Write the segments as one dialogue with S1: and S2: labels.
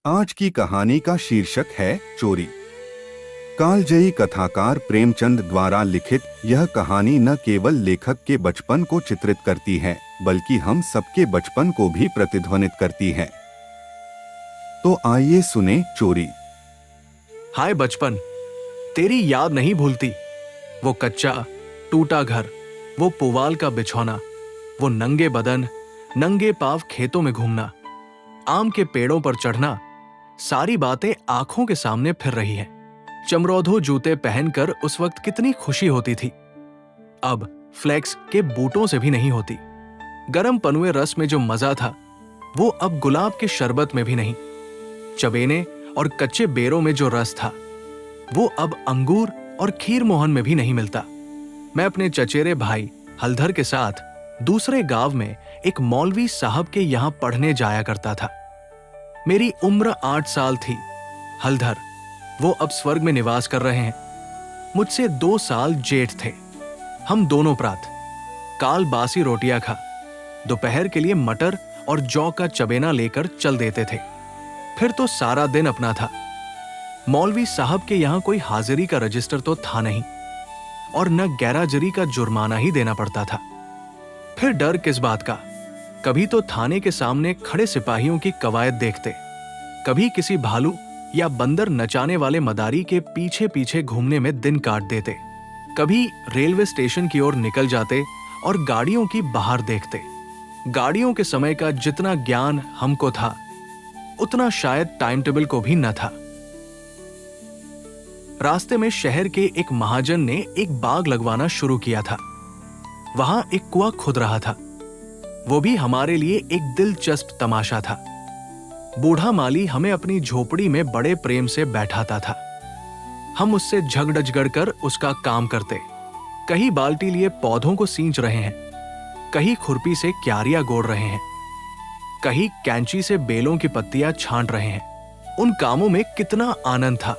S1: आज की कहानी का शीर्षक है चोरी। कालजयी कथाकार प्रेमचंद द्वारा लिखित यह कहानी न केवल लेखक के बचपन को चित्रित करती है, बल्कि हम सबके बचपन को भी प्रतिध्वनित करती है। तो आइए सुने चोरी।
S2: हाय बचपन, तेरी याद नहीं भूलती। वो कच्चा टूटा घर, वो पुवाल का बिछौना, वो नंगे बदन नंगे पांव खेतों में घूमना, आम के पेड़ों पर चढ़ना, सारी बातें आंखों के सामने फिर रही हैं। चमरौधो जूते पहनकर उस वक्त कितनी खुशी होती थी। अब फ्लेक्स के बूटों से भी नहीं होती। गरम पनुए रस में जो मजा था, वो अब गुलाब के शरबत में भी नहीं। चबेने और कच्चे बेरों में जो रस था, वो अब अंगूर और खीर मोहन में भी नहीं मिलता। मैं अपने चचेरे भाई हलधर के साथ दूसरे गांव में एक मौलवी साहब के यहां पढ़ने जाया करता था। मेरी उम्र 8 साल थी। हलधर, वो अब स्वर्ग में निवास कर रहे हैं। मुझसे 2 साल जेठ थे। हम दोनों प्रात काल बासी रोटियां खा दोपहर के लिए मटर और जौ का चबेना लेकर चल देते थे। फिर तो सारा दिन अपना था। मौलवी साहब के यहां कोई हाजिरी का रजिस्टर तो था नहीं, और न गैराजरी का जुर्माना ही देना पड़ता था। फिर डर किस बात का। कभी तो थाने के सामने खड़े सिपाहियों की कवायद देखते, कभी किसी भालू या बंदर नचाने वाले मदारी के पीछे पीछे घूमने में दिन काट देते, कभी रेलवे स्टेशन की ओर निकल जाते और गाड़ियों की बाहर देखते। गाड़ियों के समय का जितना ज्ञान हमको था, उतना शायद टाइम टेबल को भी न था। रास्ते में शहर के एक महाजन ने एक बाग लगवाना शुरू किया था। वहां एक कुआं खुद रहा था। वो भी हमारे लिए एक दिलचस्प तमाशा था। बूढ़ा माली हमें अपनी झोपड़ी में बड़े प्रेम से बैठाता था। हम उससे झगड़ कर उसका काम करते। कहीं बाल्टी लिए पौधों को सींच रहे हैं, कहीं खुरपी से क्यारियां गोड़ रहे हैं, कहीं कैंची से बेलों की पत्तियां छांट रहे हैं। उन कामों में कितना आनंद था।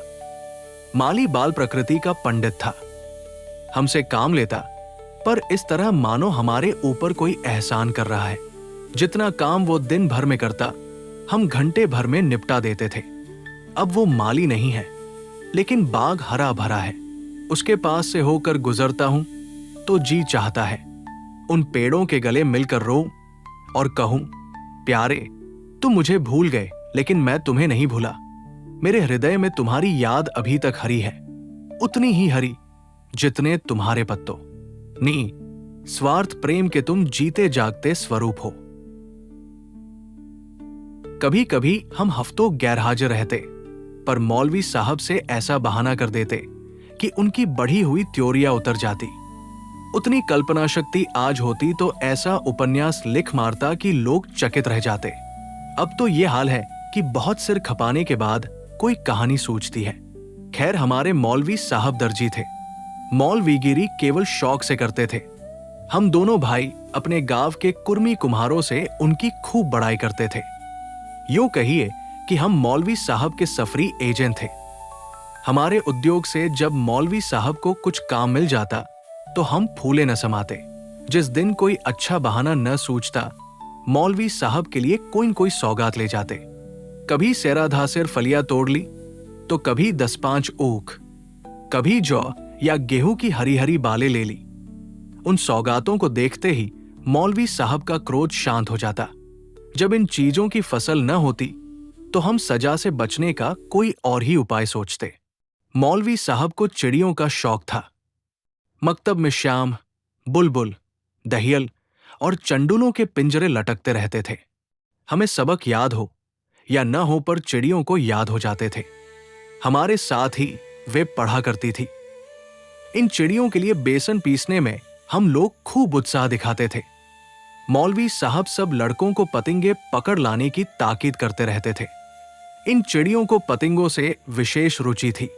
S2: माली बाल प्रकृति का पंडित था। हमसे काम लेता, पर इस तरह मानो हमारे ऊपर कोई एहसान कर रहा है। जितना काम वो दिन भर में करता, हम घंटे भर में निपटा देते थे। अब वो माली नहीं है, लेकिन बाग हरा भरा है। उसके पास से होकर गुजरता हूं तो जी चाहता है उन पेड़ों के गले मिलकर रो और कहूं, प्यारे, तुम मुझे भूल गए, लेकिन मैं तुम्हें नहीं भूला। मेरे हृदय में तुम्हारी याद अभी तक हरी है, उतनी ही हरी जितने तुम्हारे पत्तों। स्वार्थ प्रेम के तुम जीते जागते स्वरूप हो। कभी कभी हम हफ्तों गैरहाजिर रहते, पर मौलवी साहब से ऐसा बहाना कर देते कि उनकी बढ़ी हुई त्योरियां उतर जाती। उतनी कल्पना शक्ति आज होती तो ऐसा उपन्यास लिख मारता कि लोग चकित रह जाते। अब तो ये हाल है कि बहुत सिर खपाने के बाद कोई कहानी सूझती है। खैर, हमारे मौलवी साहब दर्जी थे। मौलवीगिरी केवल शौक से करते थे। हम दोनों भाई अपने गांव के कुर्मी कुम्हारों से उनकी खूब बड़ाई करते थे। यूं कहिए कि हम मौलवी साहब के सफरी एजेंट थे। हमारे उद्योग से जब मौलवी साहब को कुछ काम मिल जाता, तो हम फूले न समाते। जिस दिन कोई अच्छा बहाना न सूझता, मौलवी साहब के लिए कोई न कोई सौगात ले जाते। कभी सेरा धासिर फलिया तोड़ ली, तो कभी 10-5 ऊख, कभी जौ या गेहूं की हरी हरी बालें ले ली। उन सौगातों को देखते ही मौलवी साहब का क्रोध शांत हो जाता। जब इन चीजों की फसल न होती, तो हम सजा से बचने का कोई और ही उपाय सोचते। मौलवी साहब को चिड़ियों का शौक था। मकतब में श्याम, बुलबुल, दहियल और चंडुलों के पिंजरे लटकते रहते थे। हमें सबक याद हो या न हो, पर चिड़ियों को याद हो जाते थे। हमारे साथ ही वे पढ़ा करती थी। इन चिड़ियों के लिए बेसन पीसने में हम लोग खूब उत्साह दिखाते थे। मौलवी साहब सब लड़कों को पतंगे पकड़ लाने की ताकीद करते रहते थे। इन चिड़ियों को पतंगों से विशेष रुचि थी।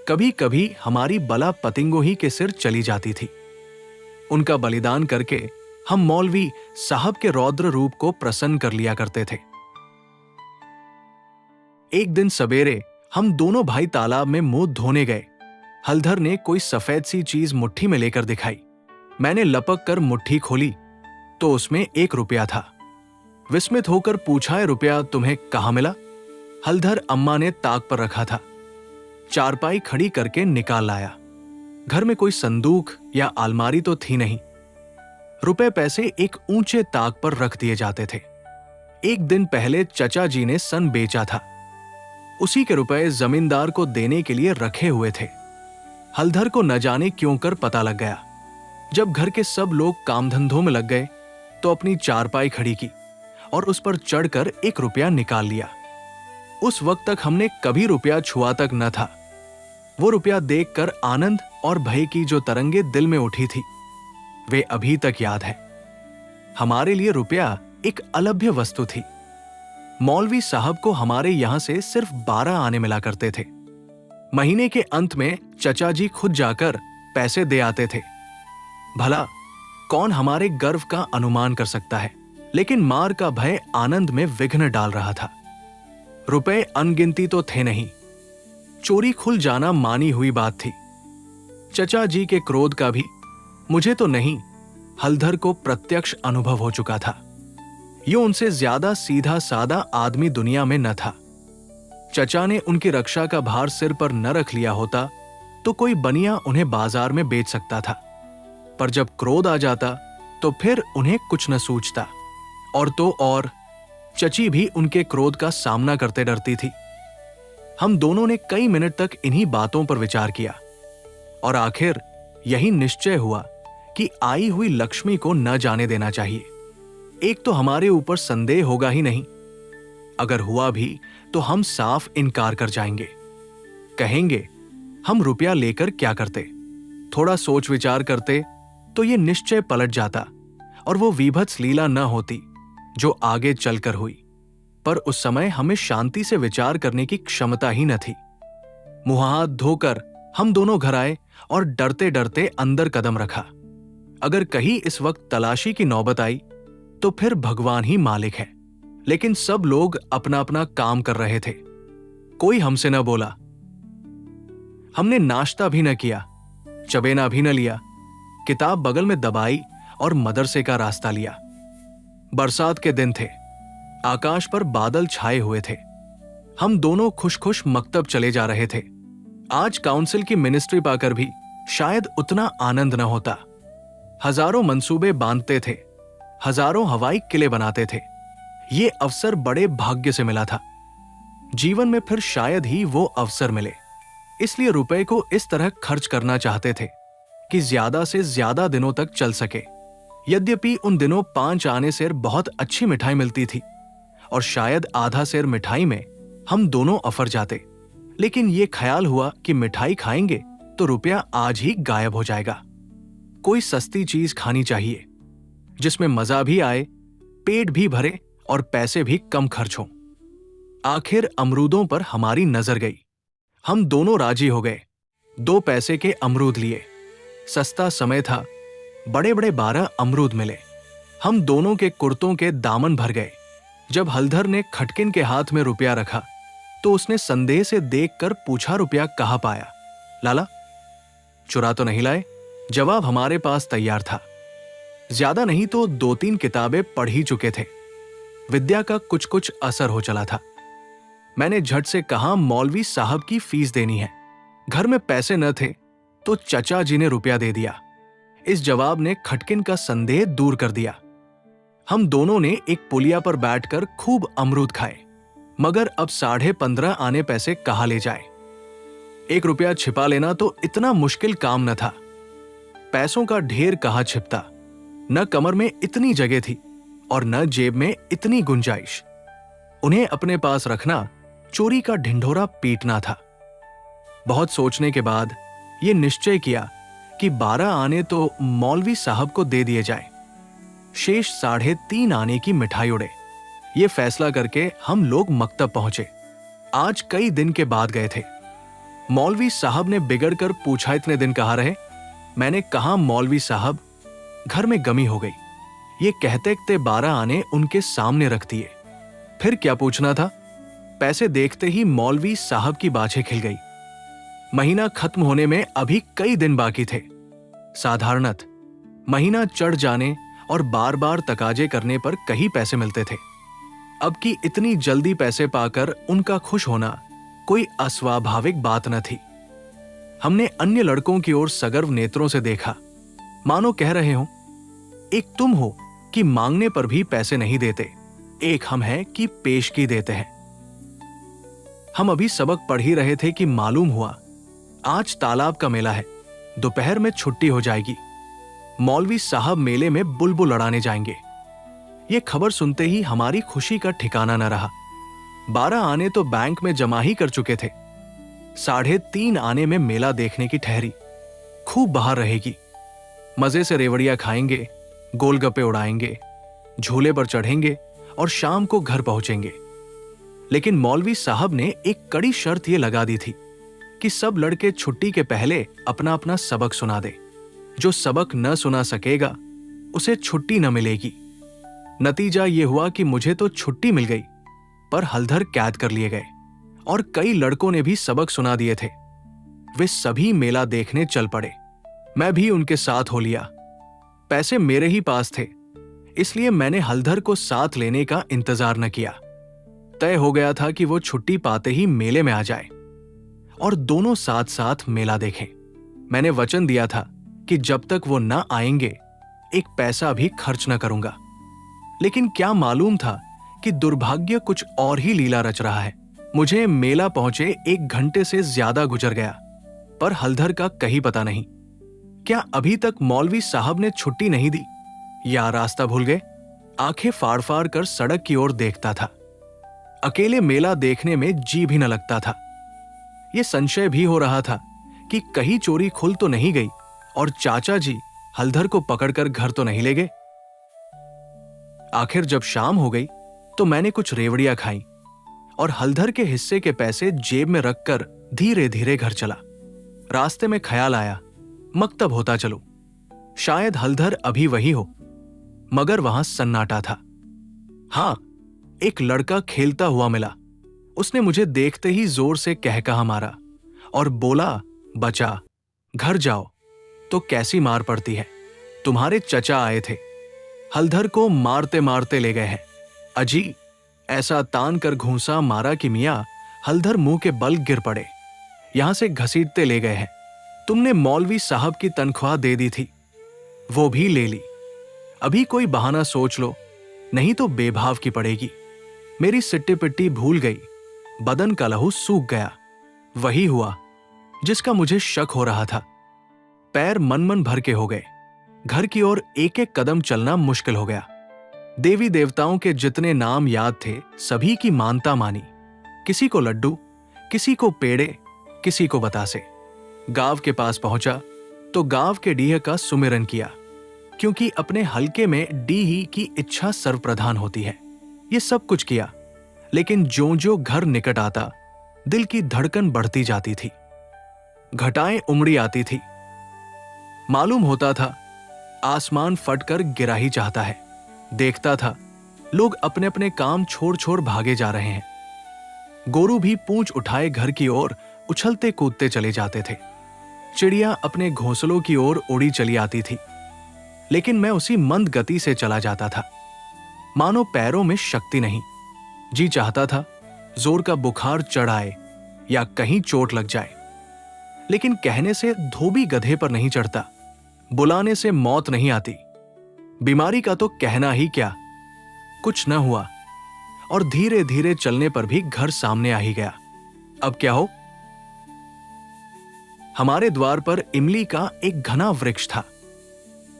S2: कभी कभी हमारी बला पतंगों ही के सिर चली जाती थी। उनका बलिदान करके हम मौलवी साहब के रौद्र रूप को प्रसन्न कर लिया करते थे। एक दिन सवेरे हम दोनों भाई तालाब में मुंह धोने गए। हलधर ने कोई सफेद सी चीज मुट्ठी में लेकर दिखाई। मैंने लपक कर मुट्ठी खोली तो उसमें 1 रुपया था। विस्मित होकर पूछा, रुपया तुम्हें कहां मिला? हलधर अम्मा ने ताक पर रखा था। चारपाई खड़ी करके निकाल लाया। घर में कोई संदूक या अलमारी तो थी नहीं। रुपए पैसे एक ऊंचे ताक पर रख दिए जाते थे। एक दिन पहले चचा जी ने सन बेचा था। उसी के रुपए जमींदार को देने के लिए रखे हुए थे। हलधर को न जाने क्यों कर पता लग गया। जब घर के सब लोग काम धंधों में लग गए तो अपनी चारपाई खड़ी की और उस पर चढ़कर 1 रुपया निकाल लिया। उस वक्त तक हमने कभी रुपया छुआ तक न था। वो रुपया देखकर आनंद और भय की जो तरंगे दिल में उठी थी वे अभी तक याद है। हमारे लिए रुपया एक अलभ्य वस्तु थी। मौलवी साहब को हमारे यहां से सिर्फ 12 आने मिला करते थे। महीने के अंत में चचा जी खुद जाकर पैसे दे आते थे। भला कौन हमारे गर्व का अनुमान कर सकता है, लेकिन मार का भय आनंद में विघ्न डाल रहा था। रुपए अनगिनती तो थे नहीं। चोरी खुल जाना मानी हुई बात थी। चचा जी के क्रोध का भी मुझे तो नहीं, हलधर को प्रत्यक्ष अनुभव हो चुका था। ये उनसे ज्यादा सीधा सादा आदमी दुनिया में न था। चचा ने उनकी रक्षा का भार सिर पर न रख लिया होता तो कोई बनिया उन्हें बाजार में बेच सकता था, पर जब क्रोध आ जाता तो फिर उन्हें कुछ न सूझता। और तो और चची भी उनके क्रोध का सामना करते डरती थी। हम दोनों ने कई मिनट तक इन्हीं बातों पर विचार किया और आखिर यही निश्चय हुआ कि आई हुई लक्ष्मी को न जाने देना चाहिए। एक तो हमारे ऊपर संदेह होगा ही नहीं, अगर हुआ भी तो हम साफ इनकार कर जाएंगे। कहेंगे हम रुपया लेकर क्या करते। थोड़ा सोच विचार करते तो ये निश्चय पलट जाता और वो वीभत्स लीला न होती जो आगे चलकर हुई। पर उस समय हमें शांति से विचार करने की क्षमता ही न थी। मुंह हाथ धोकर हम दोनों घर आए और डरते डरते अंदर कदम रखा। अगर कहीं इस वक्त तलाशी की नौबत आई तो फिर भगवान ही मालिक है। लेकिन सब लोग अपना अपना काम कर रहे थे। कोई हमसे न बोला। हमने नाश्ता भी न किया, चबेना भी न लिया। किताब बगल में दबाई और मदरसे का रास्ता लिया। बरसात के दिन थे। आकाश पर बादल छाए हुए थे। हम दोनों खुश खुश मकतब चले जा रहे थे। आज काउंसिल की मिनिस्ट्री पाकर भी शायद उतना आनंद न होता। हजारों मंसूबे बांधते थे, हजारों हवाई किले बनाते थे। ये अवसर बड़े भाग्य से मिला था। जीवन में फिर शायद ही वो अवसर मिले। इसलिए रुपए को इस तरह खर्च करना चाहते थे कि ज्यादा से ज्यादा दिनों तक चल सके। यद्यपि उन दिनों 5 आने सेर बहुत अच्छी मिठाई मिलती थी और शायद आधा सेर मिठाई में हम दोनों अफर जाते, लेकिन ये ख्याल हुआ कि मिठाई खाएंगे तो रुपया आज ही गायब हो जाएगा। कोई सस्ती चीज खानी चाहिए जिसमें मजा भी आए, पेट भी भरे और पैसे भी कम खर्च हों। आखिर अमरूदों पर हमारी नजर गई। हम दोनों राजी हो गए। 2 पैसे के अमरूद लिए। सस्ता समय था। बड़े बड़े 12 अमरूद मिले। हम दोनों के कुर्तों के दामन भर गए। जब हलधर ने खटकिन के हाथ में रुपया रखा तो उसने संदेह से देखकर पूछा, रुपया कहाँ पाया? लाला, चुरा तो नहीं लाए? जवाब हमारे पास तैयार था। ज्यादा नहीं तो 2-3 किताबें पढ़ ही चुके थे। विद्या का कुछ कुछ असर हो चला था। मैंने झट से कहा, मौलवी साहब की फीस देनी है। घर में पैसे न थे तो चचा जी ने रुपया दे दिया। इस जवाब ने खटकिन का संदेह दूर कर दिया। हम दोनों ने एक पुलिया पर बैठकर खूब अमरूद खाए, मगर अब 15.5 आने पैसे कहाँ ले जाए। 1 रुपया छिपा लेना तो इतना मुश्किल काम न था। पैसों का ढेर कहाँ छिपता। न कमर में इतनी जगह थी और न जेब में इतनी गुंजाइश। उन्हें अपने पास रखना चोरी का ढिंढोरा पीटना था। बहुत सोचने के बाद ये निश्चय किया कि 12 आने तो मौलवी साहब को दे दिए जाए, शेष 3.5 आने की मिठाई उड़े। ये फैसला करके हम लोग मकतब पहुंचे। आज कई दिन के बाद गए थे। मौलवी साहब ने बिगड़कर पूछा, इतने दिन कहाँ रहे? मैंने कहा, मौलवी साहब, घर में गमी हो गई। ये कहते कहते 12 आने उनके सामने रख दिए। फिर क्या पूछना था? पैसे देखते ही मौलवी साहब की बाछें खिल गई। महीना खत्म होने में अभी कई दिन बाकी थे। साधारणत महीना चढ़ जाने और बार बार तकाजे करने पर कहीं पैसे मिलते थे। अब की इतनी जल्दी पैसे पाकर उनका खुश होना कोई अस्वाभाविक बात न थी। हमने अन्य लड़कों की ओर सगर्व नेत्रों से देखा, मानो कह रहे हो, एक तुम हो कि मांगने पर भी पैसे नहीं देते, एक हम हैं कि पेशगी देते हैं। हम अभी सबक पढ़ ही रहे थे कि मालूम हुआ आज तालाब का मेला है, दोपहर में छुट्टी हो जाएगी, मौलवी साहब मेले में बुलबुल लड़ाने जाएंगे। ये खबर सुनते ही हमारी खुशी का ठिकाना न रहा। 12 आने तो बैंक में जमा ही कर चुके थे, 3.5 आने में मेला देखने की ठहरी। खूब बाहर रहेगी, मजे से रेवड़ियां खाएंगे, गोलगप्पे उड़ाएंगे, झूले पर चढ़ेंगे और शाम को घर पहुंचेंगे। लेकिन मौलवी साहब ने एक कड़ी शर्त ये लगा दी थी कि सब लड़के छुट्टी के पहले अपना अपना सबक सुना दे। जो सबक न सुना सकेगा उसे छुट्टी न मिलेगी। नतीजा ये हुआ कि मुझे तो छुट्टी मिल गई, पर हलधर कैद कर लिए गए और कई लड़कों ने भी सबक सुना दिए थे। वे सभी मेला देखने चल पड़े, मैं भी उनके साथ हो लिया। पैसे मेरे ही पास थे, इसलिए मैंने हलधर को साथ लेने का इंतजार न किया। तय हो गया था कि वो छुट्टी पाते ही मेले में आ जाए और दोनों साथ साथ मेला देखें। मैंने वचन दिया था कि जब तक वो न आएंगे एक पैसा भी खर्च न करूंगा। लेकिन क्या मालूम था कि दुर्भाग्य कुछ और ही लीला रच रहा है। मुझे मेला पहुंचे 1 घंटे से ज्यादा गुजर गया, पर हलधर का कहीं पता नहीं। क्या अभी तक मौलवी साहब ने छुट्टी नहीं दी या रास्ता भूल गए? आंखें फाड़ फाड़ कर सड़क की ओर देखता था। अकेले मेला देखने में जी भी न लगता था। यह संशय भी हो रहा था कि कहीं चोरी खुल तो नहीं गई और चाचा जी हलधर को पकड़कर घर तो नहीं ले गए। आखिर जब शाम हो गई तो मैंने कुछ रेवड़ियां खाई और हलधर के हिस्से के पैसे जेब में रखकर धीरे धीरे घर चला। रास्ते में ख्याल आया, मकतब होता चलूं, शायद हलधर अभी वही हो। मगर वहां सन्नाटा था। हां, एक लड़का खेलता हुआ मिला। उसने मुझे देखते ही जोर से कहकहा मारा और बोला, बचा, घर जाओ। तो कैसी मार पड़ती है, तुम्हारे चचा आए थे, हलधर को मारते मारते ले गए हैं। अजी, ऐसा तान कर घूंसा मारा कि मियां हलधर मुंह के बल गिर पड़े। यहां से घसीटते ले गए हैं। तुमने मौलवी साहब की तनख्वाह दे दी थी, वो भी ले ली। अभी कोई बहाना सोच लो, नहीं तो बेभाव की पड़ेगी। मेरी सिट्टी पिट्टी भूल गई, बदन का लहू सूख गया। वही हुआ जिसका मुझे शक हो रहा था। पैर मन मन भर के हो गए। घर की ओर एक एक कदम चलना मुश्किल हो गया। देवी देवताओं के जितने नाम याद थे सभी की मानता मानी। किसी को लड्डू, किसी को पेड़े, किसी को बतासे। गांव के पास पहुंचा तो गांव के डीह का सुमिरन किया, क्योंकि अपने हलके में डीही की इच्छा सर्वप्रधान होती है। ये सब कुछ किया, लेकिन ज्यों ज्यों घर निकट आता दिल की धड़कन बढ़ती जाती थी, घटाएं उमड़ी आती थी। मालूम होता था आसमान फटकर गिरा ही चाहता है। देखता था लोग अपने अपने काम छोड़ छोड़ भागे जा रहे हैं। गोरू भी पूंछ उठाए घर की ओर उछलते कूदते चले जाते थे। चिड़िया अपने घोंसलों की ओर उड़ी चली आती थी, लेकिन मैं उसी मंद गति से चला जाता था, मानो पैरों में शक्ति नहीं। जी चाहता था जोर का बुखार चढ़ आए या कहीं चोट लग जाए, लेकिन कहने से धोबी गधे पर नहीं चढ़ता, बुलाने से मौत नहीं आती। बीमारी का तो कहना ही क्या। कुछ न हुआ और धीरे धीरे चलने पर भी घर सामने आ ही गया। अब क्या हो? हमारे द्वार पर इमली का एक घना वृक्ष था।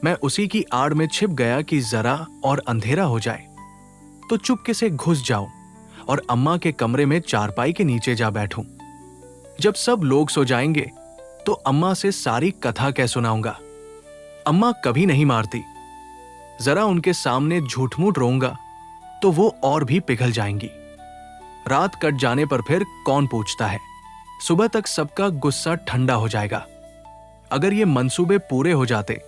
S2: मैं उसी की आड़ में छिप गया कि जरा और अंधेरा हो जाए तो चुपके से घुस जाऊं और अम्मा के कमरे में चारपाई के नीचे जा बैठूं। जब सब लोग सो जाएंगे तो अम्मा से सारी कथा कह सुनाऊंगा। अम्मा कभी नहीं मारती, जरा उनके सामने झूठ मूठ रोऊंगा तो वो और भी पिघल जाएंगी। रात कट जाने पर फिर कौन पूछता है, सुबह तक सबका गुस्सा ठंडा हो जाएगा। अगर ये मंसूबे पूरे हो जाते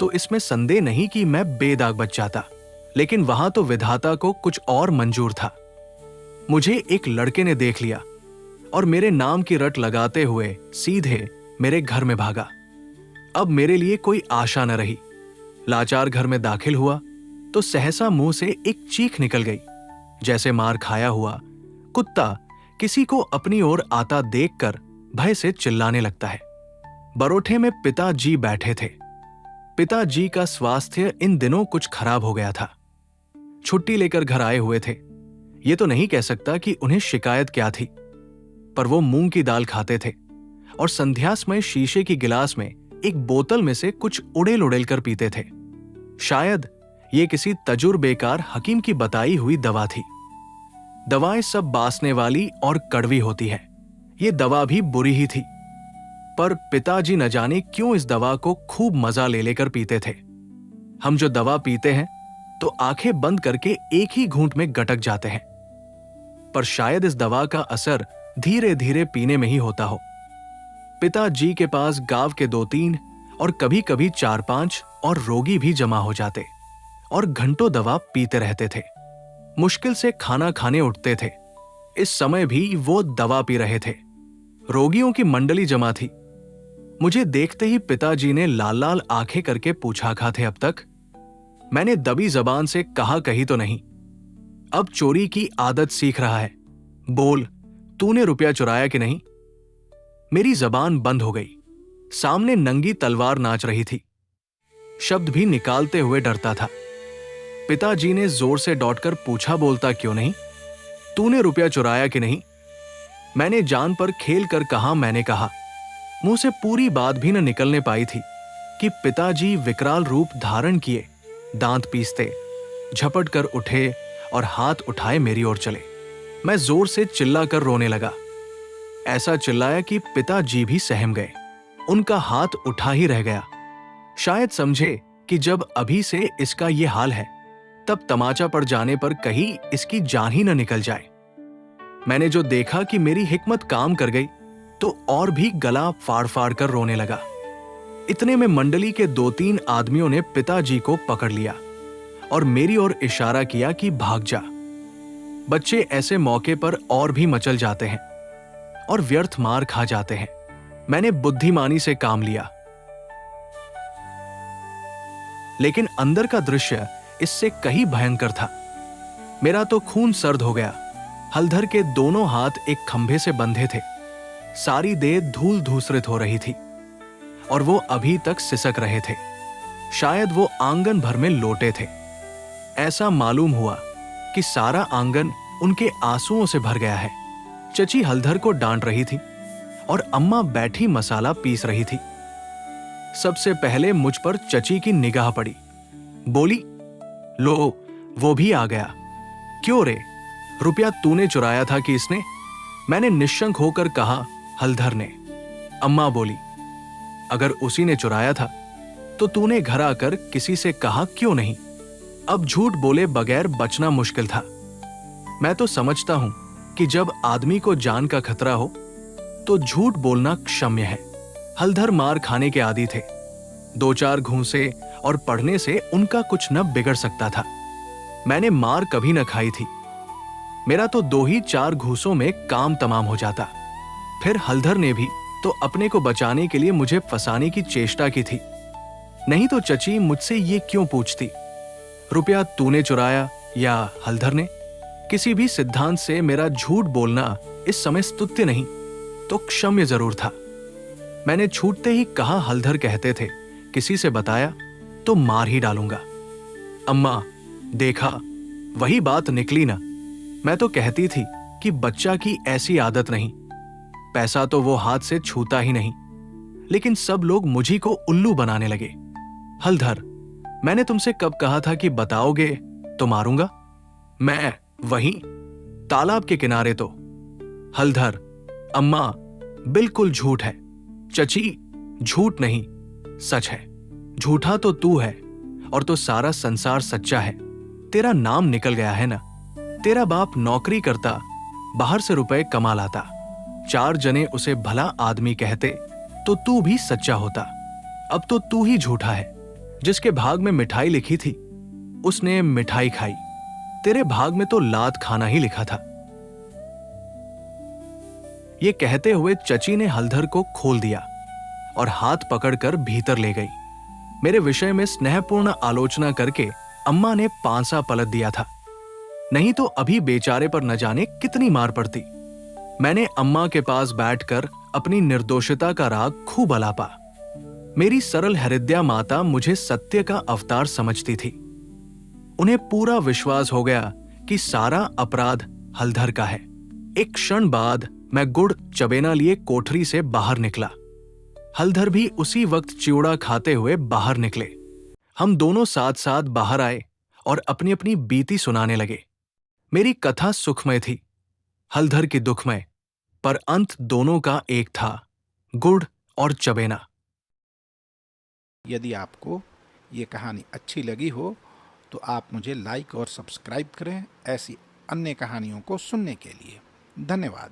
S2: तो इसमें संदेह नहीं कि मैं बेदाग बच जाता, लेकिन वहां तो विधाता को कुछ और मंजूर था। मुझे एक लड़के ने देख लिया और मेरे नाम की रट लगाते हुए सीधे मेरे घर में भागा। अब मेरे लिए कोई आशा न रही। लाचार घर में दाखिल हुआ तो सहसा मुंह से एक चीख निकल गई, जैसे मार खाया हुआ कुत्ता किसी को अपनी ओर आता देखकर भय से चिल्लाने लगता है। बरोठे में पिताजी बैठे थे। पिताजी का स्वास्थ्य इन दिनों कुछ खराब हो गया था। छुट्टी लेकर घर आए हुए थे। ये तो नहीं कह सकता कि उन्हें शिकायत क्या थी, पर वो मूंग की दाल खाते थे और संध्या समय शीशे की गिलास में एक बोतल में से कुछ उड़ेल उड़ेल कर पीते थे। शायद ये किसी तजुर्बेकार हकीम की बताई हुई दवा थी। दवाएं सब बासने वाली और कड़वी होती है। ये दवा भी बुरी ही थी, पर पिताजी न जाने क्यों इस दवा को खूब मजा ले लेकर पीते थे। हम जो दवा पीते हैं तो आंखें बंद करके एक ही घूंट में गटक जाते हैं, पर शायद इस दवा का असर धीरे धीरे पीने में ही होता हो। पिताजी के पास गांव के 2-3 और कभी कभी 4-5 और रोगी भी जमा हो जाते और घंटों दवा पीते रहते थे। मुश्किल से खाना खाने उठते थे। इस समय भी वो दवा पी रहे थे। रोगियों की मंडली जमा थी। मुझे देखते ही पिताजी ने लाल लाल आंखें करके पूछा, खाते अब तक? मैंने दबी जबान से कहा, कही तो नहीं। अब चोरी की आदत सीख रहा है। बोल, तूने रुपया चुराया कि नहीं? मेरी जबान बंद हो गई। सामने नंगी तलवार नाच रही थी। शब्द भी निकालते हुए डरता था। पिताजी ने जोर से डॉटकर पूछा, बोलता क्यों नहीं? तूने रुपया चुराया कि नहीं? मैंने जान पर खेल कर कहा, मैंने कहा। मुंह से पूरी बात भी न निकलने पाई थी कि पिताजी विकराल रूप धारण किए, दांत पीसते, झपट कर उठे और हाथ उठाए मेरी ओर चले। मैं जोर से चिल्ला कर रोने लगा। ऐसा चिल्लाया कि पिताजी भी सहम गए। उनका हाथ उठा ही रह गया। शायद समझे कि जब अभी से इसका ये हाल है, तब तमाचा पड़ जाने पर कहीं इसकी जान ही न निकल जाए। मैंने जो देखा कि मेरी हिकमत काम कर गई, तो और भी गला फाड़ फाड़ कर रोने लगा। इतने में मंडली के 2-3 आदमियों ने पिताजी को पकड़ लिया और मेरी ओर इशारा किया कि भाग जा। बच्चे ऐसे मौके पर और भी मचल जाते हैं और व्यर्थ मार खा जाते हैं। मैंने बुद्धिमानी से काम लिया, लेकिन अंदर का दृश्य इससे कहीं भयंकर था। मेरा तो खून सर्द हो गया। हलधर के दोनों हाथ एक खंभे से बंधे थे। सारी देह धूल धूसरित हो रही थी और वो अभी तक सिसक रहे थे। शायद वो आंगन भर में लोटे थे। ऐसा मालूम हुआ कि सारा आंगन उनके आंसुओं से भर गया है। चची हलधर को डांट रही थी और अम्मा बैठी मसाला पीस रही थी। सबसे पहले मुझ पर चची की निगाह पड़ी। बोली, लो, वो भी आ गया। क्यों रे, रुपया तूने चुराया था कि इसने? मैंने निश्शंक होकर कहा, हलधर ने। अम्मा बोली, अगर उसी ने चुराया था तो तूने घर आकर किसी से कहा क्यों नहीं? अब झूठ बोले बगैर बचना मुश्किल था। मैं तो समझता हूं कि जब आदमी को जान का खतरा हो तो झूठ बोलना क्षम्य है। हलधर मार खाने के आदी थे। 2-4 घूंसे और पढ़ने से उनका कुछ न बिगड़ सकता था। मैंने मार कभी न खाई थी। मेरा तो 2-4 घूंसों में काम तमाम हो जाता। फिर हलधर ने भी तो अपने को बचाने के लिए मुझे फंसाने की चेष्टा की थी। नहीं तो चची मुझसे ये क्यों पूछती, रुपया तूने चुराया या हलधर ने? किसी भी सिद्धांत से मेरा झूठ बोलना इस समय स्तुत्य नहीं तो क्षम्य जरूर था। मैंने छूटते ही कहा, हलधर कहते थे किसी से बताया तो मार ही डालूंगा। अम्मा, देखा, वही बात निकली ना। मैं तो कहती थी कि बच्चा की ऐसी आदत नहीं। पैसा तो वो हाथ से छूता ही नहीं, लेकिन सब लोग मुझी को उल्लू बनाने लगे। हलधर, मैंने तुमसे कब कहा था कि बताओगे तो मारूंगा? मैं वहीं तालाब के किनारे तो। हलधर, अम्मा, बिल्कुल झूठ है। चची, झूठ नहीं, सच है। झूठा तो तू है और तो सारा संसार सच्चा है। तेरा नाम निकल गया है ना। तेरा बाप नौकरी करता, बाहर से रुपए कमा लाता। 4 जने उसे भला आदमी कहते तो तू भी सच्चा होता। अब तो तू ही झूठा है। जिसके भाग में मिठाई लिखी थी उसने मिठाई खाई। तेरे भाग में तो लात खाना ही लिखा था। ये कहते हुए चची ने हलधर को खोल दिया और हाथ पकड़कर भीतर ले गई। मेरे विषय में स्नेहपूर्ण आलोचना करके अम्मा ने पांसा पलट दिया था। नहीं तो अभी बेचारे पर न जाने कितनी मार पड़ती। मैंने अम्मा के पास बैठकर अपनी निर्दोषता का राग खूब अलापा। मेरी सरल हृदया माता मुझे सत्य का अवतार समझती थी। उन्हें पूरा विश्वास हो गया कि सारा अपराध हलधर का है। एक क्षण बाद मैं गुड़ चबेना लिए कोठरी से बाहर निकला। हलधर भी उसी वक्त चिवड़ा खाते हुए बाहर निकले। हम दोनों साथ साथ बाहर आए और अपनी अपनी बीती सुनाने लगे। मेरी कथा सुखमय थी, हलधर की दुखमय, पर अंत दोनों का एक था, गुड़ और चबेना।
S3: यदि आपको ये कहानी अच्छी लगी हो तो आप मुझे लाइक और सब्सक्राइब करें ऐसी अन्य कहानियों को सुनने के लिए। धन्यवाद।